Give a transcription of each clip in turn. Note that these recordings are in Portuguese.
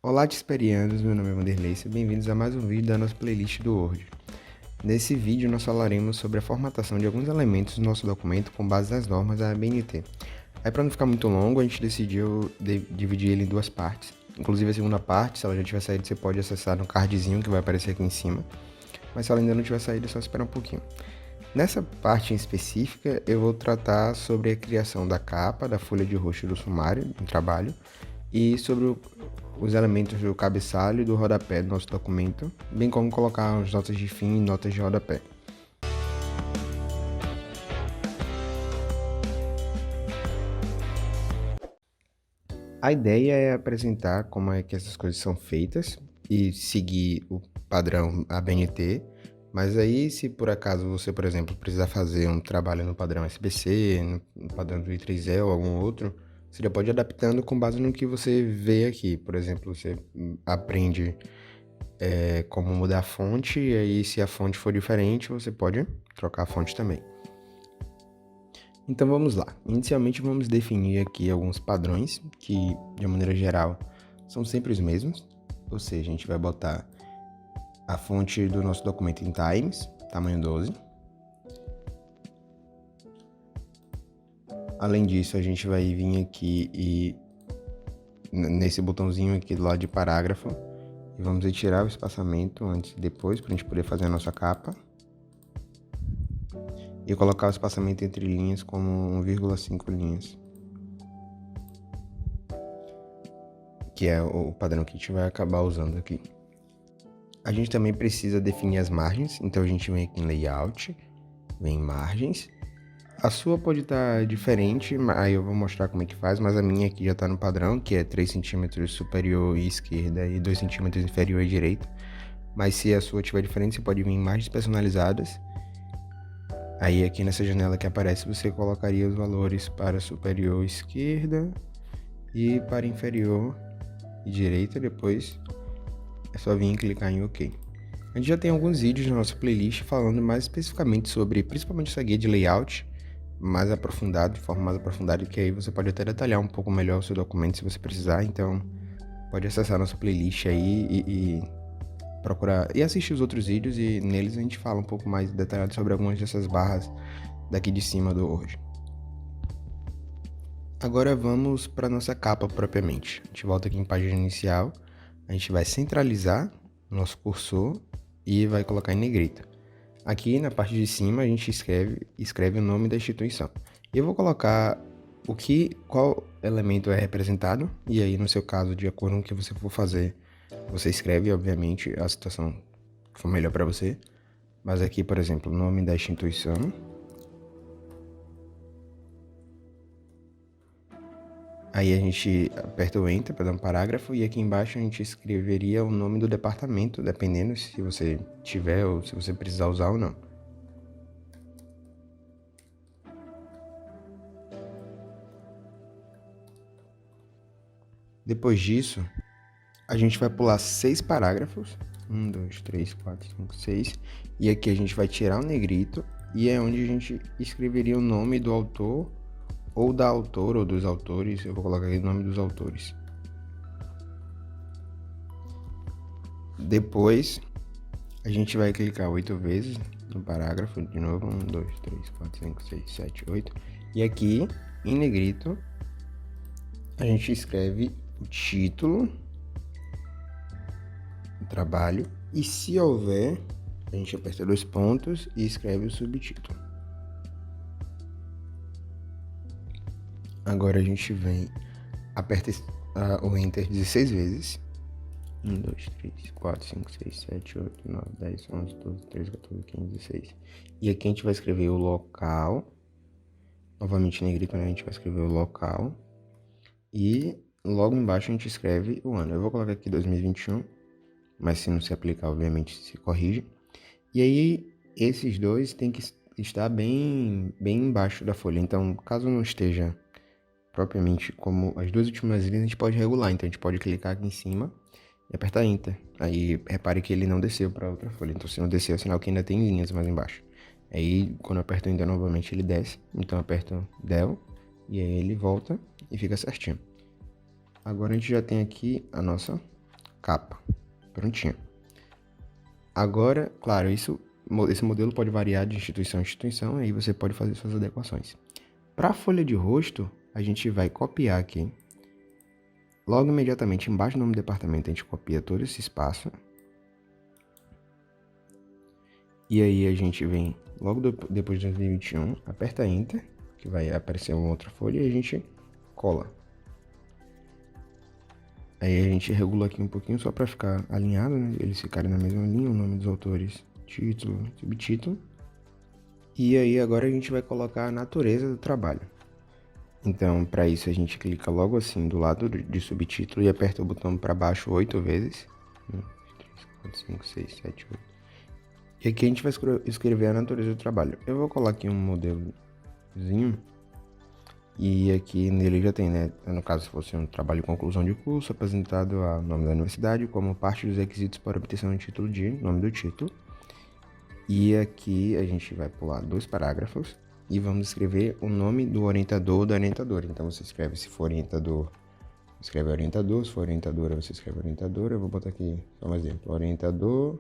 Olá, Desperianos, meu nome é Vanderlei, sejam bem-vindos a mais um vídeo da nossa playlist do Word. Nesse vídeo nós falaremos sobre a formatação de alguns elementos do nosso documento com base nas normas da ABNT. Aí para não ficar muito longo, a gente decidiu dividir ele em duas partes. Inclusive a segunda parte, se ela já tiver saído, você pode acessar no cardzinho que vai aparecer aqui em cima. Mas se ela ainda não tiver saído, é só esperar um pouquinho. Nessa parte em específica, eu vou tratar sobre a criação da capa, da folha de rosto do sumário, em trabalho, e sobre os elementos do cabeçalho e do rodapé do nosso documento, bem como colocar as notas de fim e notas de rodapé. A ideia é apresentar como é que essas coisas são feitas e seguir o padrão ABNT, mas aí se por acaso você, por exemplo, precisar fazer um trabalho no padrão SBC, no padrão do I3E ou algum outro, você já pode ir adaptando com base no que você vê aqui. Por exemplo, você aprende como mudar a fonte, e aí se a fonte for diferente, você pode trocar a fonte também. Então vamos lá. Inicialmente vamos definir aqui alguns padrões que, de maneira geral, são sempre os mesmos. Ou seja, a gente vai botar a fonte do nosso documento em Times, tamanho 12. Além disso, a gente vai vir aqui e nesse botãozinho aqui do lado de parágrafo, e vamos retirar o espaçamento antes e depois para a gente poder fazer a nossa capa. E colocar o espaçamento entre linhas como 1,5 linhas. Que é o padrão que a gente vai acabar usando aqui. A gente também precisa definir as margens, então a gente vem aqui em Layout, vem em Margens. A sua pode estar diferente, aí eu vou mostrar como é que faz, mas a minha aqui já está no padrão, que é 3 cm superior e esquerda e 2 cm inferior e direita. Mas se a sua tiver diferente, você pode vir em Margens Personalizadas. Aí aqui nessa janela que aparece, você colocaria os valores para superior esquerda e para inferior e direita. Depois é só vir e clicar em OK. A gente já tem alguns vídeos na nossa playlist falando mais especificamente sobre, principalmente essa guia de layout, mais aprofundado, de forma mais aprofundada, que aí você pode até detalhar um pouco melhor o seu documento se você precisar. Então pode acessar nossa playlist aí e procurar e assistir os outros vídeos, e neles a gente fala um pouco mais detalhado sobre algumas dessas barras daqui de cima do Word. Agora vamos para nossa capa propriamente. A gente volta aqui em página inicial, a gente vai centralizar o nosso cursor e vai colocar em negrita. Aqui na parte de cima a gente escreve o nome da instituição. E eu vou colocar qual elemento é representado, e aí no seu caso, de acordo com o que você for fazer, você escreve, obviamente, a situação que for melhor para você. Mas aqui, por exemplo, o nome da instituição. Aí a gente aperta o Enter para dar um parágrafo, e aqui embaixo a gente escreveria o nome do departamento, dependendo se você tiver ou se você precisar usar ou não. Depois disso, a gente vai pular 6 parágrafos. 1, 2, 3, 4, 5, 6. E aqui a gente vai tirar o negrito, e é onde a gente escreveria o nome do autor, ou da autora, ou dos autores. Eu vou colocar aqui o nome dos autores. Depois, a gente vai clicar 8 vezes no parágrafo, de novo. 1, 2, 3, 4, 5, 6, 7, 8. E aqui, em negrito, a gente escreve o título, o trabalho, e se houver, a gente aperta 2 pontos e escreve o subtítulo. Agora a gente vem, aperta o Enter 16 vezes. 1, 2, 3, 4, 5, 6, 7, 8, 9, 10, 11, 12, 13, 14, 15, 16. E aqui a gente vai escrever o local. Novamente em negrito, né? A gente vai escrever o local. E logo embaixo a gente escreve o ano. Eu vou colocar aqui 2021, mas se não se aplicar, obviamente se corrige. E aí esses dois tem que estar bem embaixo da folha. Então, caso não esteja propriamente como as duas últimas linhas, a gente pode regular. Então a gente pode clicar aqui em cima e apertar Enter. Aí repare que ele não desceu para outra folha. Então se não desceu, é sinal que ainda tem linhas mais embaixo. Aí quando eu aperto Enter novamente, ele desce. Então eu aperto Del e aí ele volta e fica certinho. Agora a gente já tem aqui a nossa capa. Prontinho. Agora, claro, esse modelo pode variar de instituição a instituição, aí você pode fazer suas adequações. Para a folha de rosto, a gente vai copiar aqui. Logo imediatamente embaixo do nome do departamento, a gente copia todo esse espaço. E aí a gente vem, logo depois de 2021, aperta Enter, que vai aparecer uma outra folha, e a gente cola. Aí a gente regula aqui um pouquinho só para ficar alinhado, né? Eles ficarem na mesma linha, o nome dos autores, título, subtítulo. E aí agora a gente vai colocar a natureza do trabalho. Então, para isso a gente clica logo assim do lado de subtítulo e aperta o botão para baixo 8 vezes. 1, 2, 3, 4, 5, 6, 7, 8. E aqui a gente vai escrever a natureza do trabalho. Eu vou colar aqui um modelozinho. E aqui nele já tem, né? No caso, se fosse um trabalho de conclusão de curso, apresentado ao nome da universidade como parte dos requisitos para obtenção do título de nome do título. E aqui a gente vai pular 2 parágrafos e vamos escrever o nome do orientador ou da orientadora. Então você escreve, se for orientador, escreve orientador, se for orientadora, você escreve orientadora. Eu vou botar aqui só um exemplo, orientador.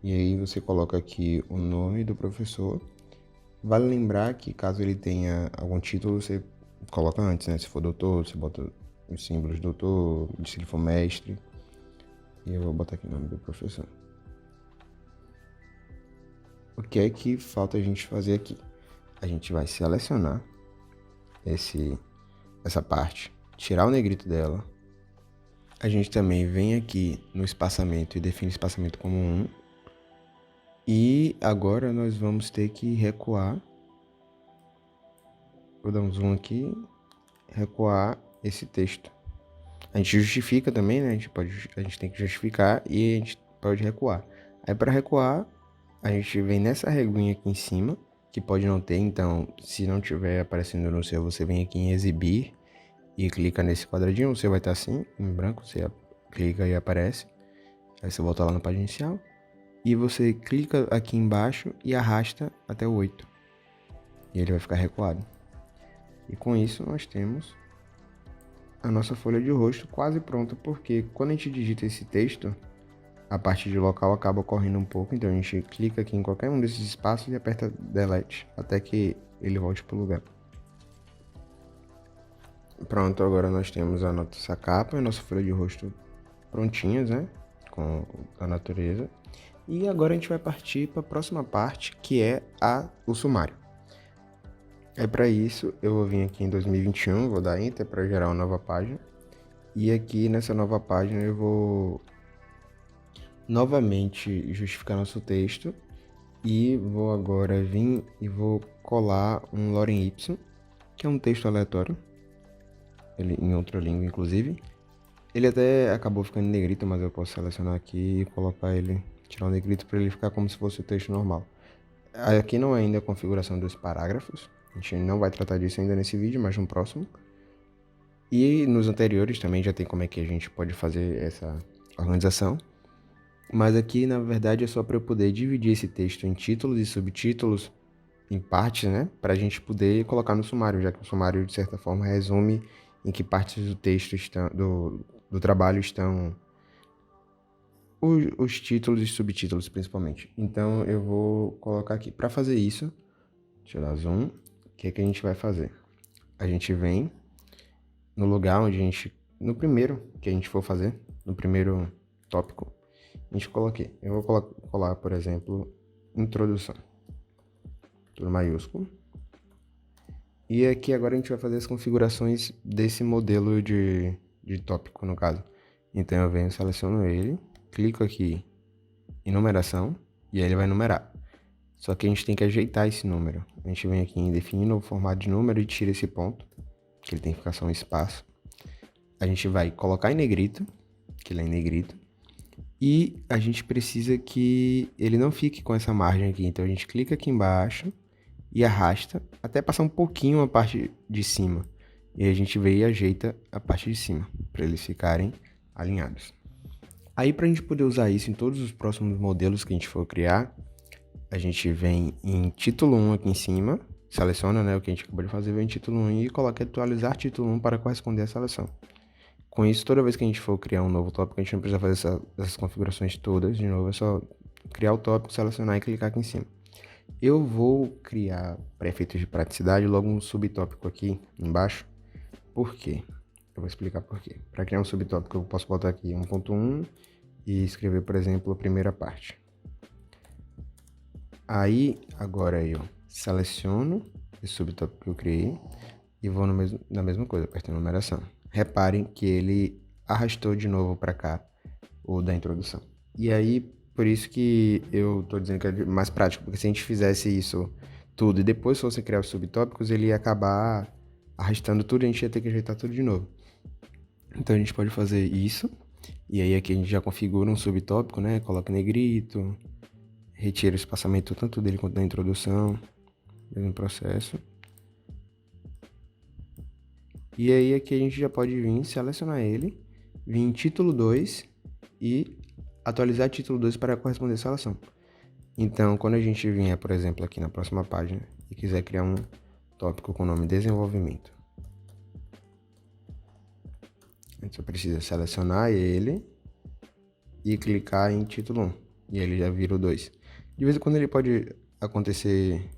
E aí você coloca aqui o nome do professor. Vale lembrar que caso ele tenha algum título, você coloca antes, né? Se for doutor, você bota os símbolos doutor, se ele for mestre. E eu vou botar aqui o nome do professor. O que é que falta a gente fazer aqui? A gente vai selecionar essa parte, tirar o negrito dela. A gente também vem aqui no espaçamento e define espaçamento como 1. E agora nós vamos ter que recuar. Vou dar um zoom aqui. Recuar esse texto. A gente justifica também, né? A gente tem que justificar e a gente pode recuar. Aí para recuar, a gente vem nessa reguinha aqui em cima, que pode não ter. Então, se não tiver aparecendo no seu, você vem aqui em exibir e clica nesse quadradinho. O seu vai estar assim, em branco. Você clica e aparece. Aí você volta lá na página inicial. E você clica aqui embaixo e arrasta até o 8. E ele vai ficar recuado. E com isso nós temos a nossa folha de rosto quase pronta, porque quando a gente digita esse texto, a parte de local acaba correndo um pouco, então a gente clica aqui em qualquer um desses espaços e aperta Delete, até que ele volte para o lugar. Pronto, agora nós temos a nossa capa e a nossa folha de rosto prontinhas, né? Com a natureza. E agora a gente vai partir para a próxima parte, que é o sumário. Para isso, eu vou vir aqui em 2021, vou dar Enter para gerar uma nova página. E aqui nessa nova página eu vou novamente justificar nosso texto. E vou agora vir e vou colar um Lorem Ipsum, que é um texto aleatório. Ele em outra língua, inclusive. Ele até acabou ficando em negrito, mas eu posso selecionar aqui e colocar ele, tirar o negrito para ele ficar como se fosse o texto normal. Aqui não é ainda a configuração dos parágrafos. A gente não vai tratar disso ainda nesse vídeo, mas no próximo. E nos anteriores também já tem como é que a gente pode fazer essa organização. Mas aqui, na verdade, é só para eu poder dividir esse texto em títulos e subtítulos, em partes, né? Para a gente poder colocar no sumário, já que o sumário, de certa forma, resume em que partes do texto estão, do trabalho estão os títulos e subtítulos, principalmente. Então, eu vou colocar aqui. Para fazer isso, deixa eu dar zoom. O que é que a gente vai fazer? A gente vem no lugar onde no primeiro que a gente for fazer, no primeiro tópico, a gente coloca aqui. Eu vou colar, por exemplo, introdução. Tudo maiúsculo. E aqui agora a gente vai fazer as configurações desse modelo de tópico, no caso. Então eu venho, seleciono ele, clico aqui em numeração e aí ele vai numerar. Só que a gente tem que ajeitar esse número. A gente vem aqui em definir novo formato de número e tira esse ponto, que ele tem que ficar só um espaço. A gente vai colocar em negrito, que ele é em negrito. E a gente precisa que ele não fique com essa margem aqui. Então a gente clica aqui embaixo e arrasta até passar um pouquinho a parte de cima. E a gente vem e ajeita a parte de cima, para eles ficarem alinhados. Aí para a gente poder usar isso em todos os próximos modelos que a gente for criar, a gente vem em título 1 aqui em cima, seleciona, né, o que a gente acabou de fazer, vem em título 1 e coloca atualizar título 1 para corresponder à seleção. Com isso, toda vez que a gente for criar um novo tópico, a gente não precisa fazer essas configurações todas de novo, é só criar o tópico, selecionar e clicar aqui em cima. Eu vou criar, para efeitos de praticidade, logo um subtópico aqui embaixo. Por quê? Eu vou explicar por quê. Para criar um subtópico, eu posso botar aqui 1.1 e escrever, por exemplo, a primeira parte. Aí, agora eu seleciono esse subtópico que eu criei e vou na mesma coisa, apertando numeração. Reparem que ele arrastou de novo para cá o da introdução. E aí, por isso que eu tô dizendo que é mais prático, porque se a gente fizesse isso tudo e depois fosse criar os subtópicos, ele ia acabar arrastando tudo e a gente ia ter que ajeitar tudo de novo. Então a gente pode fazer isso, e aí aqui a gente já configura um subtópico, né? Coloca negrito, retira o espaçamento tanto dele quanto da introdução, mesmo processo. E aí aqui a gente já pode vir selecionar ele, vir em título 2 e atualizar título 2 para corresponder à seleção. Então, quando a gente vier, por exemplo, aqui na próxima página e quiser criar um tópico com o nome desenvolvimento, a gente só precisa selecionar ele e clicar em título 1, e ele já vira o 2. De vez em quando ele pode acontecer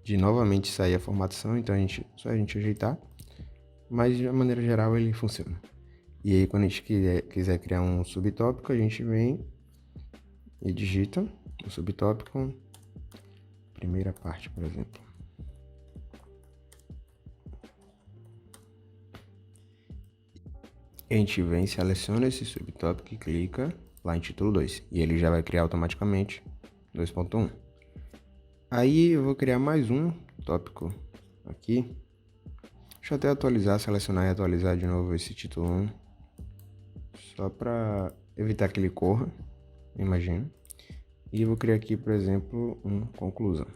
de novamente sair a formatação, então só a gente ajeitar, mas de maneira geral ele funciona. E aí quando a gente quiser criar um subtópico, a gente vem e digita o subtópico, primeira parte, por exemplo. A gente vem, seleciona esse subtópico e clica lá em título 2. E ele já vai criar automaticamente 2.1. Aí eu vou criar mais um tópico aqui. Deixa eu até atualizar, selecionar e atualizar de novo esse título 1. Só para evitar que ele corra, imagino. E eu vou criar aqui, por exemplo, um conclusão.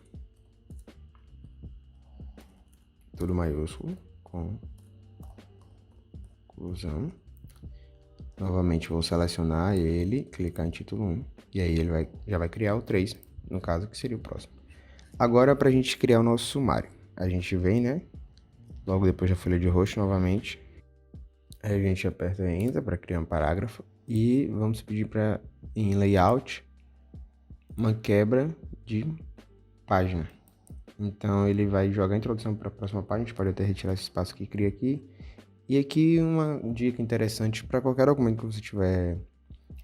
Tudo maiúsculo, conclusão. Novamente vou selecionar ele, clicar em título 1. E aí ele já vai criar o 3, no caso, que seria o próximo. Agora, para a gente criar o nosso sumário, a gente vem, né? Logo depois da folha de roxo, novamente. Aí a gente aperta Enter para criar um parágrafo. E vamos pedir para, em layout, uma quebra de página. Então ele vai jogar a introdução para a próxima página. A gente pode até retirar esse espaço que cria aqui. E aqui uma dica interessante para qualquer documento que você estiver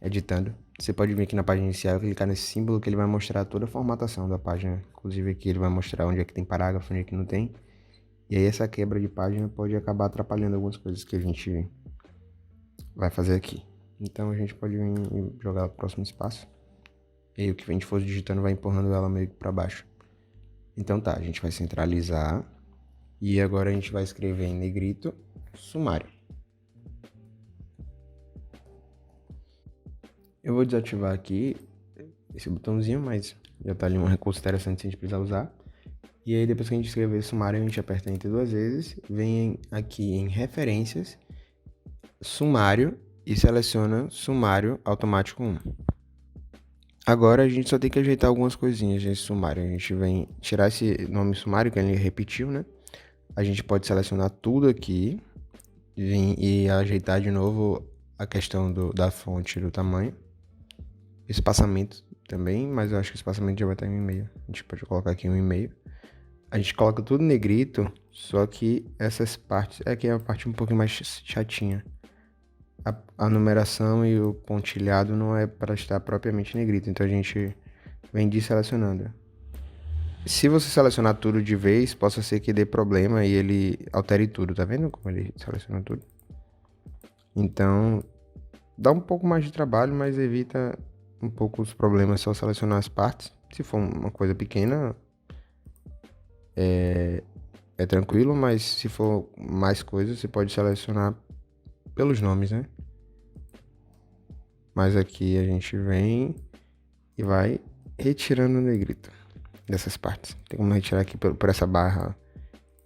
editando. Você pode vir aqui na página inicial e clicar nesse símbolo que ele vai mostrar toda a formatação da página. Inclusive aqui ele vai mostrar onde é que tem parágrafo, onde é que não tem. E aí essa quebra de página pode acabar atrapalhando algumas coisas que a gente vai fazer aqui. Então a gente pode vir e jogar o próximo espaço. E aí o que a gente for digitando vai empurrando ela meio que para baixo. Então tá, a gente vai centralizar. E agora a gente vai escrever em negrito sumário. Eu vou desativar aqui esse botãozinho, mas já tá ali um recurso interessante se a gente precisar usar. E aí depois que a gente escrever sumário, a gente aperta Enter 2 vezes, vem aqui em referências, sumário e seleciona sumário automático 1. Agora a gente só tem que ajeitar algumas coisinhas nesse sumário. A gente vem tirar esse nome sumário que ele repetiu, né? A gente pode selecionar tudo aqui e ajeitar de novo a questão da fonte, do tamanho. Espaçamento também, mas eu acho que o espaçamento já vai estar em 1,5. A gente pode colocar aqui 1,5. A gente coloca tudo negrito, só que essas partes... Aqui é a parte um pouquinho mais chatinha. A numeração e o pontilhado não é para estar propriamente negrito, então a gente vem desselecionando. Se você selecionar tudo de vez, possa ser que dê problema e ele altere tudo, tá vendo como ele seleciona tudo? Então, dá um pouco mais de trabalho, mas evita um pouco os problemas só selecionar as partes. Se for uma coisa pequena, é tranquilo, mas se for mais coisas, você pode selecionar pelos nomes, né? Mas aqui a gente vem e vai retirando o negrito dessas partes. Tem como retirar aqui por essa barra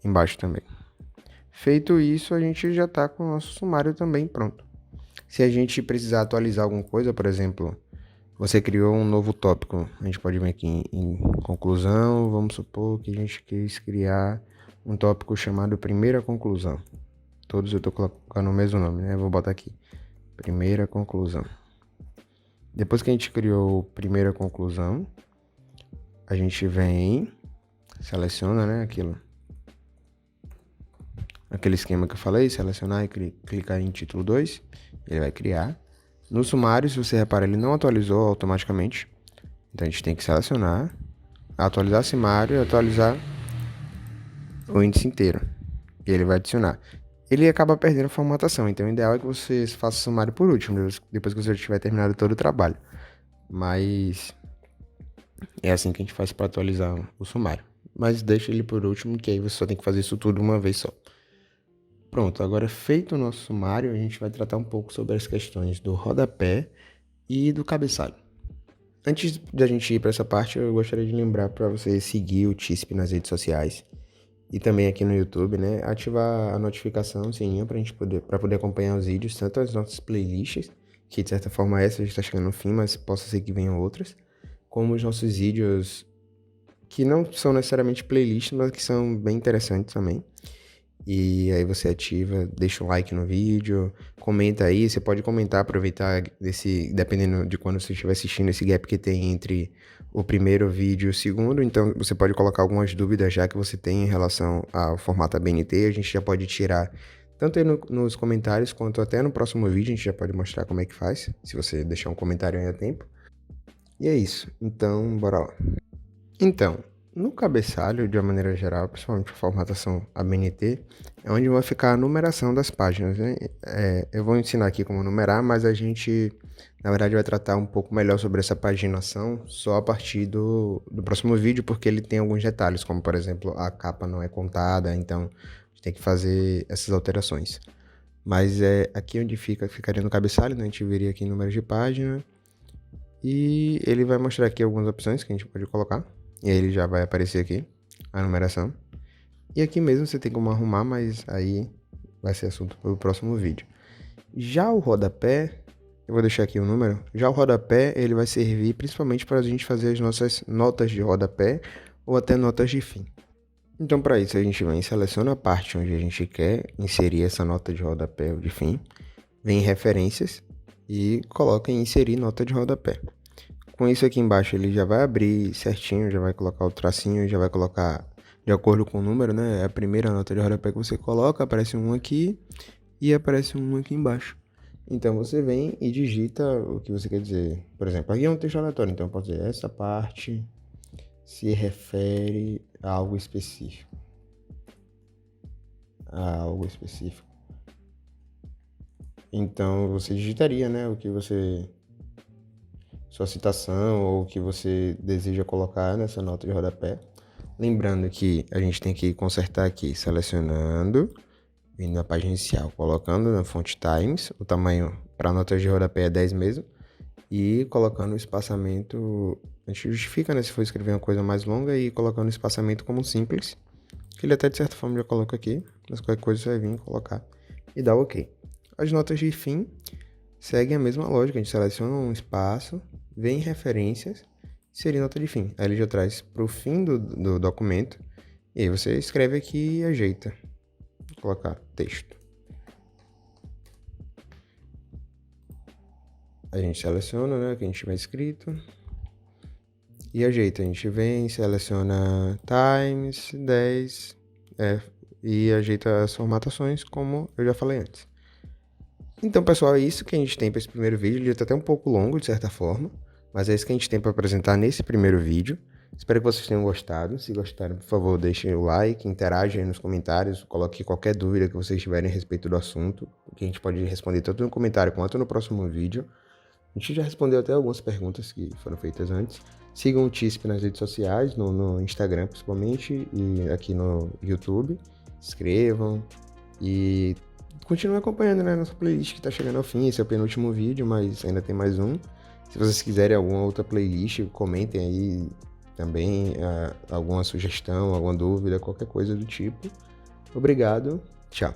embaixo também. Feito isso, a gente já está com o nosso sumário também pronto. Se a gente precisar atualizar alguma coisa, por exemplo, você criou um novo tópico, a gente pode vir aqui em conclusão, vamos supor que a gente quis criar um tópico chamado primeira conclusão. todos eu tô colocando o mesmo nome, né? Eu vou botar aqui, primeira conclusão. Depois que a gente criou primeira conclusão, a gente vem, seleciona, né, aquele esquema que eu falei, selecionar e clicar em título 2, ele vai criar. No sumário, se você reparar, ele não atualizou automaticamente, então a gente tem que selecionar, atualizar sumário e atualizar o índice inteiro, e ele vai adicionar. Ele acaba perdendo a formatação, então o ideal é que você faça o sumário por último, depois que você já tiver terminado todo o trabalho. Mas é assim que a gente faz para atualizar o sumário. Mas deixa ele por último, que aí você só tem que fazer isso tudo uma vez só. Pronto, agora feito o nosso sumário, a gente vai tratar um pouco sobre as questões do rodapé e do cabeçalho. Antes da gente ir para essa parte, eu gostaria de lembrar para você seguir o TISP nas redes sociais e também aqui no YouTube, né? Ativar a notificação, o sininho, para poder acompanhar os vídeos, tanto as nossas playlists, que de certa forma essa já está chegando no fim, mas possa ser que venham outras, como os nossos vídeos que não são necessariamente playlists, mas que são bem interessantes também. E aí você ativa, deixa o like no vídeo, comenta aí, você pode comentar, aproveitar dependendo de quando você estiver assistindo, esse gap que tem entre o primeiro vídeo e o segundo, então você pode colocar algumas dúvidas já que você tem em relação ao formato ABNT, a gente já pode tirar tanto aí nos comentários quanto até no próximo vídeo, a gente já pode mostrar como é que faz, se você deixar um comentário aí a tempo. E é isso, então bora lá. Então, no cabeçalho, de uma maneira geral, principalmente a formatação ABNT, é onde vai ficar a numeração das páginas, né? Eu vou ensinar aqui como numerar, mas a gente, na verdade, vai tratar um pouco melhor sobre essa paginação só a partir do próximo vídeo, porque ele tem alguns detalhes, como, por exemplo, a capa não é contada, então a gente tem que fazer essas alterações. Mas é aqui onde ficaria no cabeçalho, né? A gente viria aqui em número de página e ele vai mostrar aqui algumas opções que a gente pode colocar. E aí ele já vai aparecer aqui, a numeração. E aqui mesmo você tem como arrumar, mas aí vai ser assunto para o próximo vídeo. Já o rodapé, eu vou deixar aqui o número. Já o rodapé, ele vai servir principalmente para a gente fazer as nossas notas de rodapé ou até notas de fim. Então para isso a gente vem, seleciona a parte onde a gente quer inserir essa nota de rodapé ou de fim. Vem em referências e coloca em inserir nota de rodapé. Com isso aqui embaixo ele já vai abrir certinho, já vai colocar o tracinho, já vai colocar de acordo com o número, né? É a primeira nota de rodapé que você coloca, aparece um aqui e aparece um aqui embaixo. Então você vem e digita o que você quer dizer. Por exemplo, aqui é um texto aleatório, então eu posso dizer essa parte se refere a algo específico. A algo específico. Então você digitaria, né, o que você... sua citação ou o que você deseja colocar nessa nota de rodapé. Lembrando que a gente tem que consertar aqui, selecionando, vindo na página inicial, colocando na fonte Times, o tamanho para notas de rodapé é 10 mesmo, e colocando o espaçamento, a gente justifica, né, se for escrever uma coisa mais longa, e colocando o espaçamento como simples, que ele até de certa forma já coloca aqui, mas qualquer coisa você vai vir colocar e dá ok. As notas de fim seguem a mesma lógica, a gente seleciona um espaço, vem em referências, inserir nota de fim. Aí ele já traz para o fim do documento, e aí você escreve aqui e ajeita. Vou colocar texto. A gente seleciona, né, o que a gente tiver escrito, e ajeita. A gente vem, seleciona Times, 10, e ajeita as formatações, como eu já falei antes. Então, pessoal, é isso que a gente tem para esse primeiro vídeo. Ele está até um pouco longo, de certa forma, mas é isso que a gente tem para apresentar nesse primeiro vídeo. Espero que vocês tenham gostado. Se gostaram, por favor, deixem o like, interajam aí nos comentários, coloquem qualquer dúvida que vocês tiverem a respeito do assunto, que a gente pode responder tanto no comentário quanto no próximo vídeo. A gente já respondeu até algumas perguntas que foram feitas antes. Sigam o TISP nas redes sociais, no Instagram principalmente, e aqui no YouTube. Se inscrevam e continue acompanhando, né, nossa playlist que tá chegando ao fim. Esse é o penúltimo vídeo, mas ainda tem mais um. Se vocês quiserem alguma outra playlist, comentem aí também alguma sugestão, alguma dúvida, qualquer coisa do tipo. Obrigado, tchau.